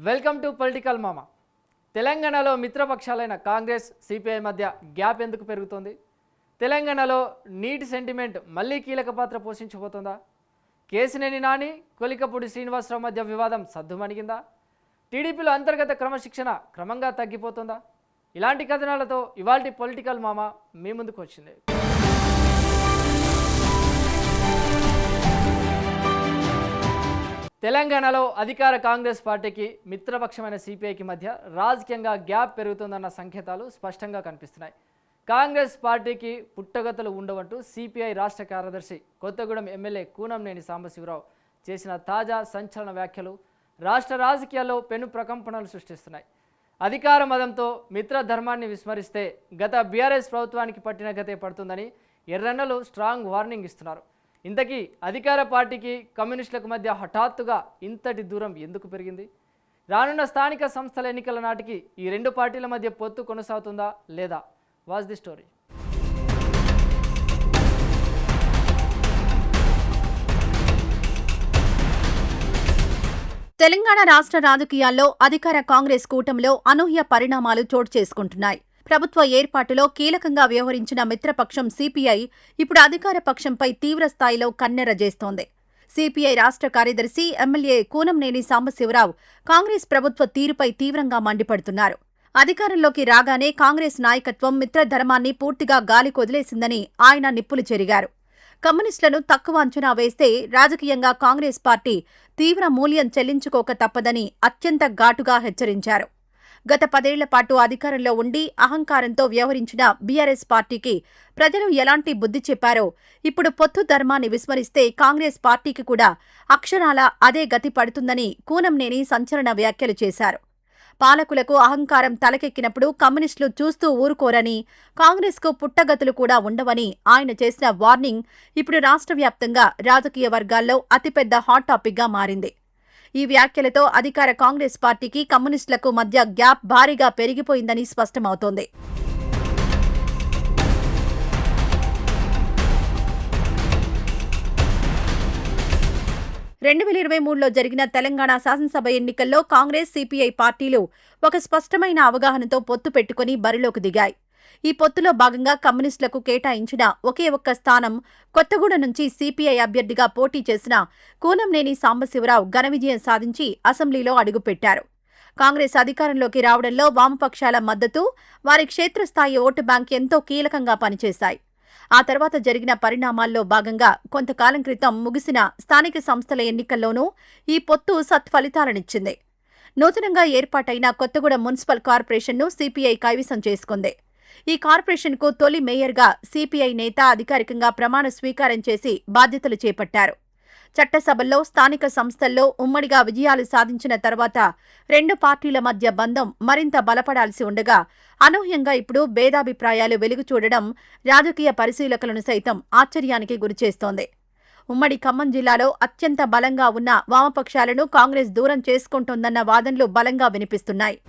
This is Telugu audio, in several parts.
వెల్కమ్ టు పొలిటికల్ మామ. తెలంగాణలో మిత్రపక్షాలైన కాంగ్రెస్ సిపిఐ మధ్య గ్యాప్ ఎందుకు పెరుగుతోంది? తెలంగాణలో నీటి సెంటిమెంట్ మళ్ళీ కీలక పాత్ర పోషించబోతోందా? కేసినేని నాని కొలికపూడి శ్రీనివాసరావు మధ్య వివాదం సద్దుమణిగిందా? టీడీపీలో అంతర్గత క్రమశిక్షణ క్రమంగా తగ్గిపోతుందా? ఇలాంటి కథనాలతో ఇవాల్టి పొలిటికల్ మామ మీ ముందుకు వచ్చింది. తెలంగాణలో అధికార కాంగ్రెస్ పార్టీకి మిత్రపక్షమైన సిపిఐకి మధ్య రాజకీయంగా గ్యాప్ పెరుగుతుందన్న సంకేతాలు స్పష్టంగా కనిపిస్తున్నాయి. కాంగ్రెస్ పార్టీకి పుట్టగతులు ఉండవంటూ సిపిఐ రాష్ట్ర కార్యదర్శి కొత్తగూడెం ఎమ్మెల్యే కూనంనేని సాంబశివరావు చేసిన తాజా సంచలన వ్యాఖ్యలు రాష్ట్ర రాజకీయాల్లో పెను ప్రకంపనలు సృష్టిస్తున్నాయి. అధికార మదంతో మిత్ర ధర్మాన్ని విస్మరిస్తే గత బీఆర్ఎస్ ప్రభుత్వానికి పట్టిన గతే పడుతుందని ఎర్రన్నలు స్ట్రాంగ్ వార్నింగ్ ఇస్తున్నారు. ఇంతకీ అధికార పార్టీకి కమ్యూనిస్టులకు మధ్య హఠాత్తుగా ఇంతటి దూరం ఎందుకు పెరిగింది? రానున్న స్థానిక సంస్థల ఎన్నికల నాటికి ఈ రెండు పార్టీల మధ్య పొత్తు కొనసాగుతుందా లేదా? Watch the story. తెలంగాణ రాష్ట్ర రాజకీయాల్లో అధికార కాంగ్రెస్ కూటమిలో అనూహ్య పరిణామాలు చోటు చేసుకుంటున్నాయి. ప్రభుత్వ ఏర్పాటులో కీలకంగా వ్యవహరించిన మిత్రపక్షం సిపిఐ ఇప్పుడు అధికార పక్షంపై తీవ్రస్థాయిలో కన్నెర్రజేస్తోంది. సిపిఐ రాష్ట్ర కార్యదర్శి ఎమ్మెల్యే కూనంనేని సాంబశివరావు కాంగ్రెస్ ప్రభుత్వ తీరుపై తీవ్రంగా మండిపడుతున్నారు. అధికారంలోకి రాగానే కాంగ్రెస్ నాయకత్వం మిత్రధర్మాన్ని పూర్తిగా గాలికొదిలేసిందని ఆయన నిప్పులు చెరిగారు. కమ్యూనిస్టులను తక్కువ అంచనా వేస్తే రాజకీయంగా కాంగ్రెస్ పార్టీ తీవ్ర మూల్యం చెల్లించుకోక తప్పదని అత్యంత ఘాటుగా హెచ్చరించారు. గత 10 ఏళ్ల పాటు అధికారంలో ఉండి అహంకారంతో వ్యవహరించిన బీఆర్ఎస్ పార్టీకి ప్రజలు ఎలాంటి బుద్ధి చెప్పారో ఇప్పుడు పొత్తు ధర్మాన్ని విస్మరిస్తే కాంగ్రెస్ పార్టీకి కూడా అక్షరాల అదే గతి పడుతుందని కూనంనేని సంచలన వ్యాఖ్యలు చేశారు. పాలకులకు అహంకారం తలకెక్కినప్పుడు కమ్యూనిస్టులు చూస్తూ ఊరుకోరని, కాంగ్రెస్కు పుట్టగతులు కూడా ఉండవని ఆయన చేసిన వార్నింగ్ ఇప్పుడు రాష్ట్ర వ్యాప్తంగా రాజకీయ వర్గాల్లో అతిపెద్ద హాట్ టాపిక్గా మారింది. ఈ వ్యాఖ్యలతో అధికార కాంగ్రెస్ పార్టీకి కమ్యూనిస్టులకు మధ్య గ్యాప్ భారీగా పెరిగిపోయిందని స్పష్టమవుతోంది. రెండు 2023లో జరిగిన తెలంగాణ శాసనసభ ఎన్నికల్లో కాంగ్రెస్, సిపిఐ పార్టీలు ఒక స్పష్టమైన అవగాహనతో పొత్తు పెట్టుకుని బరిలోకి దిగాయి. ఈ పొత్తులో భాగంగా కమ్యూనిస్టులకు కేటాయించిన ఒకే ఒక్క స్థానం కొత్తగూడెం నుంచి సిపిఐ అభ్యర్థిగా పోటీ చేసిన కూనంనేని సాంబశివరావు ఘన విజయం సాధించి అసెంబ్లీలో అడుగుపెట్టారు. కాంగ్రెస్ అధికారంలోకి రావడంలో వామపక్షాల మద్దతు, వారి క్షేత్రస్థాయి ఓటు బ్యాంక్ ఎంతో కీలకంగా పనిచేశాయి. ఆ తర్వాత జరిగిన పరిణామాల్లో భాగంగా కొంతకాలం క్రితం ముగిసిన స్థానిక సంస్థల ఎన్నికల్లోనూ ఈ పొత్తు సత్ఫలితాలనిచ్చింది. నూతనంగా ఏర్పాటైన కొత్తగూడెం మున్సిపల్ కార్పొరేషన్ను సిపిఐ కైవసం చేసుకుంది. ఈ కార్పొరేషన్కు తొలి మేయర్గా సిపిఐ నేత అధికారికంగా ప్రమాణ స్వీకారం చేసి బాధ్యతలు చేపట్టారు. చట్టసభల్లో, స్థానిక సంస్థల్లో ఉమ్మడిగా విజయాలు సాధించిన తర్వాత రెండు పార్టీల మధ్య బంధం మరింత బలపడాల్సి ఉండగా అనూహ్యంగా ఇప్పుడు భేదాభిప్రాయాలు వెలుగుచూడడం రాజకీయ పరిశీలకులను సైతం ఆశ్చర్యానికి గురిచేస్తోంది. ఉమ్మడి ఖమ్మం జిల్లాలో అత్యంత బలంగా ఉన్న వామపక్షాలను కాంగ్రెస్ దూరం చేసుకుంటోందన్న వాదనలు బలంగా వినిపిస్తున్నాయి.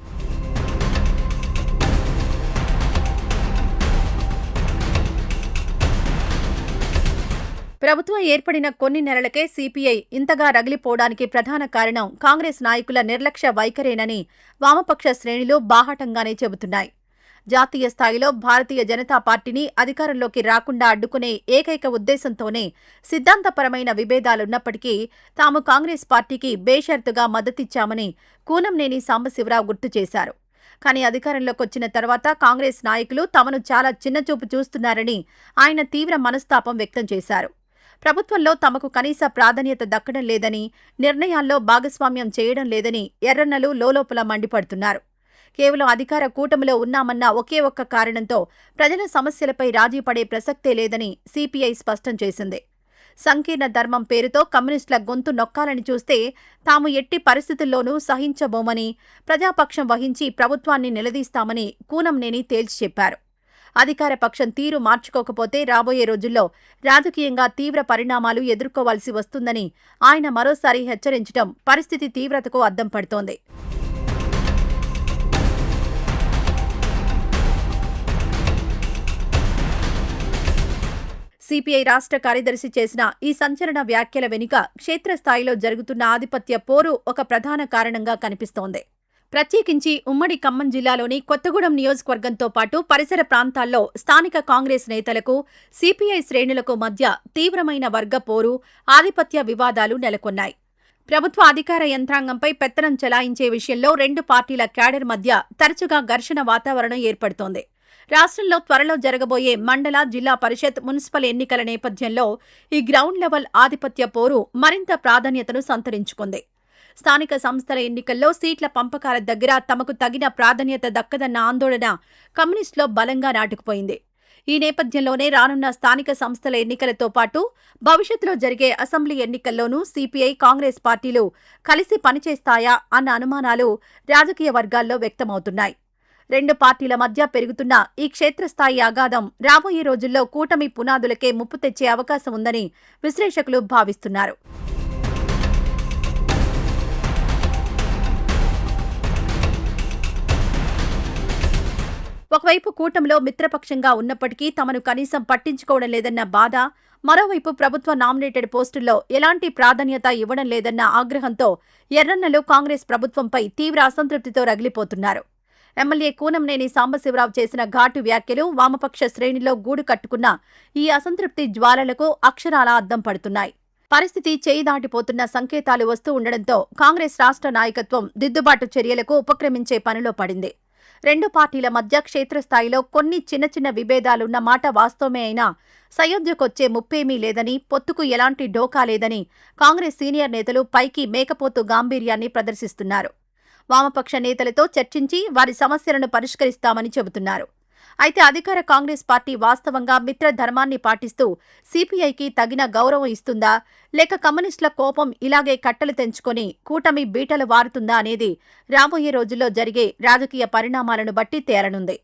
ప్రభుత్వం ఏర్పడిన కొన్ని నెలలకే సిపిఐ ఇంతగా రగిలిపోవడానికి ప్రధాన కారణం కాంగ్రెస్ నాయకుల నిర్లక్ష్య వైఖరేనని వామపక్ష శ్రేణులు బాహాటంగానే చెబుతున్నాయి. జాతీయ స్థాయిలో భారతీయ జనతా పార్టీని అధికారంలోకి రాకుండా అడ్డుకునే ఏకైక ఉద్దేశంతోనే సిద్ధాంతపరమైన విభేదాలున్నప్పటికీ తాము కాంగ్రెస్ పార్టీకి బేషరతుగా మద్దతిచ్చామని కూనంనేని సాంబశివరావు గుర్తు చేశారు. కానీ అధికారంలోకొచ్చిన తర్వాత కాంగ్రెస్ నాయకులు తమను చాలా చిన్నచూపు చూస్తున్నారని ఆయన తీవ్ర మనస్తాపం వ్యక్తం చేశారు. ప్రభుత్వంలో తమకు కనీస ప్రాధాన్యత దక్కడం లేదని, నిర్ణయాల్లో భాగస్వామ్యం చేయడం లేదని ఎర్రన్నలు లోలోపల మండిపడుతున్నారు. కేవలం అధికార కూటమిలో ఉన్నామన్న ఒకే ఒక్క కారణంతో ప్రజల సమస్యలపై రాజీ పడే ప్రసక్తే లేదని సిపిఐ స్పష్టం చేసింది. సంకీర్ణ ధర్మం పేరుతో కమ్యూనిస్టుల గొంతు నొక్కాలని చూస్తే తాము ఎట్టి పరిస్థితుల్లోనూ సహించబోమని, ప్రజాపక్షం వహించి ప్రభుత్వాన్ని నిలదీస్తామని కూనంనేని తేల్చి చెప్పారు. అధికార పక్షం తీరు మార్చుకోకపోతే రాబోయే రోజుల్లో రాజకీయంగా తీవ్ర పరిణామాలు ఎదుర్కోవాల్సి వస్తుందని ఆయన మరోసారి హెచ్చరించడం పరిస్థితి తీవ్రతకు అద్దం పడుతోంది. సిపిఐ రాష్ట్ర కార్యదర్శి చేసిన ఈ సంచలన వ్యాఖ్యల వెనుక క్షేత్రస్థాయిలో జరుగుతున్న ఆధిపత్య పోరు ఒక ప్రధాన కారణంగా కనిపిస్తోంది. ప్రత్యేకించి ఉమ్మడి ఖమ్మం జిల్లాలోని కొత్తగూడెం నియోజకవర్గంతో పాటు పరిసర ప్రాంతాల్లో స్థానిక కాంగ్రెస్ నేతలకు, సిపిఐ శ్రేణులకు మధ్య తీవ్రమైన వర్గ పోరు, ఆధిపత్య వివాదాలు నెలకొన్నాయి. ప్రభుత్వ అధికార యంత్రాంగంపై పెత్తనం చెలాయించే విషయంలో రెండు పార్టీల క్యాడర్ మధ్య తరచుగా ఘర్షణ వాతావరణం ఏర్పడుతోంది. రాష్ట్రంలో త్వరలో జరగబోయే మండల, జిల్లా పరిషత్, మున్సిపల్ ఎన్నికల నేపథ్యంలో ఈ గ్రౌండ్ లెవెల్ ఆధిపత్య పోరు మరింత ప్రాధాన్యతను సంతరించుకుంది. స్థానిక సంస్థల ఎన్నికల్లో సీట్ల పంపకాల దగ్గర తమకు తగిన ప్రాధాన్యత దక్కదన్న ఆందోళన కమ్యూనిస్టులో బలంగా నాటుకుపోయింది. ఈ నేపథ్యంలోనే రానున్న స్థానిక సంస్థల ఎన్నికలతో పాటు భవిష్యత్తులో జరిగే అసెంబ్లీ ఎన్నికల్లోనూ సిపిఐ, కాంగ్రెస్ పార్టీలు కలిసి పనిచేస్తాయా అన్న అనుమానాలు రాజకీయ వర్గాల్లో వ్యక్తమవుతున్నాయి. రెండు పార్టీల మధ్య పెరుగుతున్న ఈ క్షేత్రస్థాయి అగాధం రాబోయే రోజుల్లో కూటమి పునాదులకే ముప్పు తెచ్చే అవకాశం ఉందని విశ్లేషకులు భావిస్తున్నారు. ఒకవైపు కూటమిలో మిత్రపక్షంగా ఉన్నప్పటికీ తమను కనీసం పట్టించుకోవడం లేదన్న బాధ, మరోవైపు ప్రభుత్వ నామినేటెడ్ పోస్టుల్లో ఎలాంటి ప్రాధాన్యత ఇవ్వడం లేదన్న ఆగ్రహంతో ఎర్రన్నలు కాంగ్రెస్ ప్రభుత్వంపై తీవ్ర అసంతృప్తితో రగిలిపోతున్నారు. ఎమ్మెల్యే కూనంనేని సాంబశివరావు చేసిన ఘాటు వ్యాఖ్యలు వామపక్ష శ్రేణిలో గూడు కట్టుకున్న ఈ అసంతృప్తి జ్వాలలకు అక్షరాల అద్దం పడుతున్నాయి. పరిస్థితి చేయి దాటిపోతున్న సంకేతాలు వస్తూ ఉండడంతో కాంగ్రెస్ రాష్ట్ర నాయకత్వం దిద్దుబాటు చర్యలకు ఉపక్రమించే పనిలో పడింది. రెండు పార్టీల మధ్య క్షేత్రస్థాయిలో కొన్ని చిన్న విభేదాలున్న మాట వాస్తవమే అయినా సయోధ్యకొచ్చే ముప్పేమీ లేదని, పొత్తుకు ఎలాంటి ఢోకా లేదని కాంగ్రెస్ సీనియర్ నేతలు పైకి మేకపోతు గాంభీర్యాన్ని ప్రదర్శిస్తున్నారు. వామపక్ష నేతలతో చర్చించి వారి సమస్యలను పరిష్కరిస్తామని చెబుతున్నారు. అయితే అధికార కాంగ్రెస్ పార్టీ వాస్తవంగా మిత్రధర్మాన్ని పాటిస్తూ సిపిఐకి తగిన గౌరవం ఇస్తుందా, లేక కమ్యూనిస్టుల కోపం ఇలాగే కట్టలు తెంచుకొని కూటమి బీటలు వారుతుందా అనేది రాబోయే రోజుల్లో జరిగే రాజకీయ పరిణామాలను బట్టి తేలనుంది.